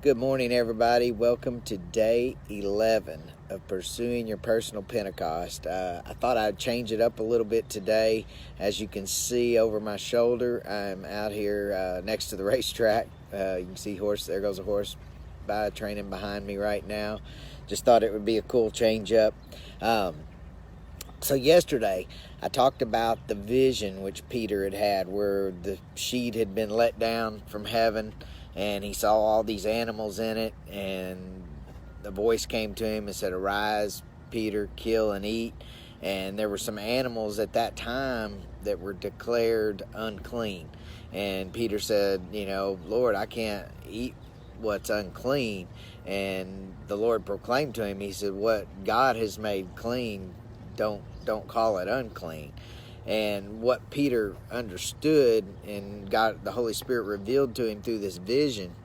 Good morning, everybody. Welcome to day 11 of Pursuing Your Personal Pentecost. I thought I'd change it up a little bit today. As you can see over my shoulder, I'm out here next to the racetrack. You can see horse. There goes a horse by training behind me right now. Just thought it would be a cool change up. So yesterday, I talked about the vision which Peter had where the sheet had been let down from heaven, and he saw all these animals in it, and the voice came to him and said, "Arise, Peter, kill and eat." And there were some animals at that time that were declared unclean. And Peter said, "Lord, I can't eat what's unclean." And the Lord proclaimed to him, he said, "What God has made clean, don't call it unclean." And what Peter understood and the Holy Spirit revealed to him through this vision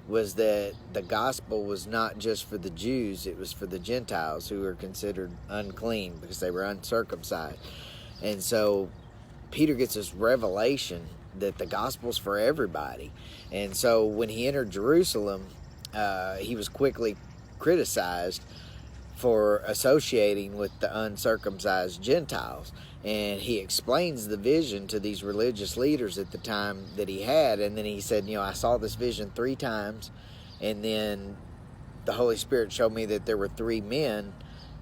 was that the gospel was not just for the Jews, it was for the Gentiles who were considered unclean because they were uncircumcised. And so Peter gets this revelation that the gospel's for everybody. And so when he entered Jerusalem, he was quickly criticized for associating with the uncircumcised Gentiles. And he explains the vision to these religious leaders at the time that he had. And then he said, I saw this vision 3 times. And then the Holy Spirit showed me that there were 3 men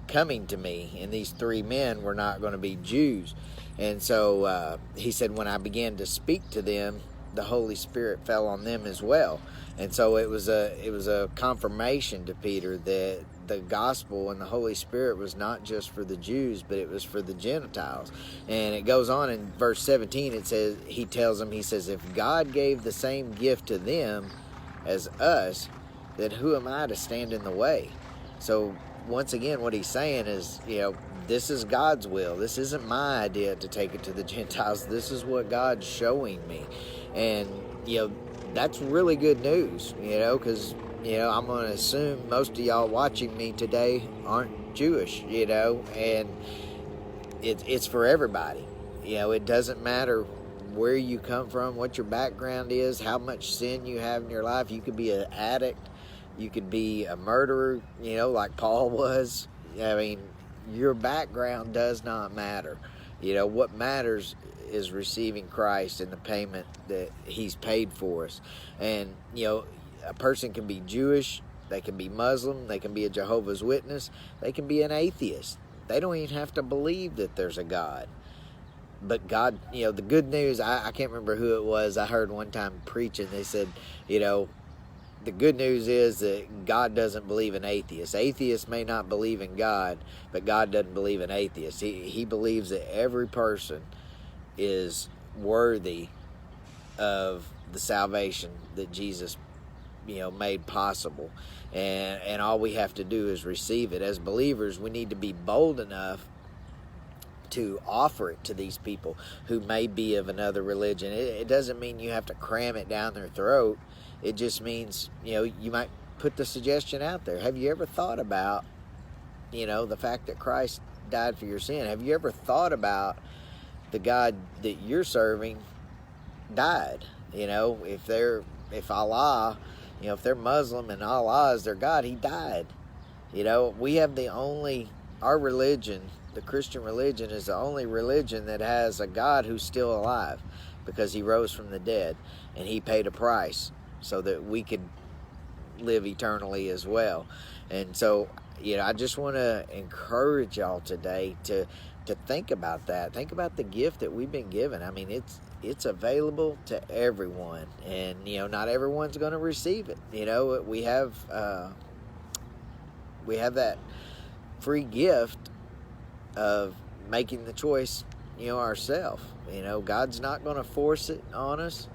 coming to me. And these 3 men were not going to be Jews. And so he said, when I began to speak to them, the Holy Spirit fell on them as well. And so it was a confirmation to Peter that the gospel and the Holy Spirit was not just for the Jews, but it was for the Gentiles. And it goes on in verse 17, it says, he says, if God gave the same gift to them as us, then who am I to stand in the way? So once again, what he's saying is, this is God's will. This isn't my idea to take it to the Gentiles. This is what God's showing me. And, that's really good news, because, I'm going to assume most of y'all watching me today aren't Jewish, and it's for everybody. It doesn't matter where you come from, what your background is, how much sin you have in your life. You could be an addict. You could be a murderer, like Paul was. Your background does not matter. What matters is receiving Christ and the payment that he's paid for us. And, a person can be Jewish, they can be Muslim, they can be a Jehovah's Witness, they can be an atheist. They don't even have to believe that there's a God. But God, the good news, I can't remember who it was, I heard one time preaching, they said, the good news is that God doesn't believe in atheists. Atheists may not believe in God, but God doesn't believe in atheists. He believes that every person is worthy of the salvation that Jesus made possible, and all we have to do is receive it. As believers, we need to be bold enough to offer it to these people who may be of another religion. It doesn't mean you have to cram it down their throat. It just means, you might put the suggestion out there. Have you ever thought about, the fact that Christ died for your sin? Have you ever thought about the God that you're serving died? If Allah, if they're Muslim and Allah is their God, he died. We have our religion, the Christian religion, is the only religion that has a God who's still alive because he rose from the dead and he paid a price so that we could live eternally as well. And so, I just want to encourage y'all today to think about that. Think about the gift that we've been given. It's available to everyone, and not everyone's going to receive it. We have that free gift of making the choice ourselves. God's not going to force it on us.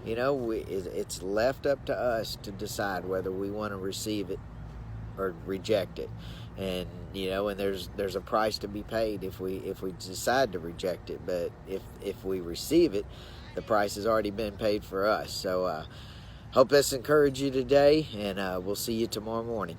It's left up to us to decide whether we want to receive it or reject it. And and there's a price to be paid if we decide to reject it. But if we receive it, the price has already been paid for us. So hope this encouraged you today, and we'll see you tomorrow morning.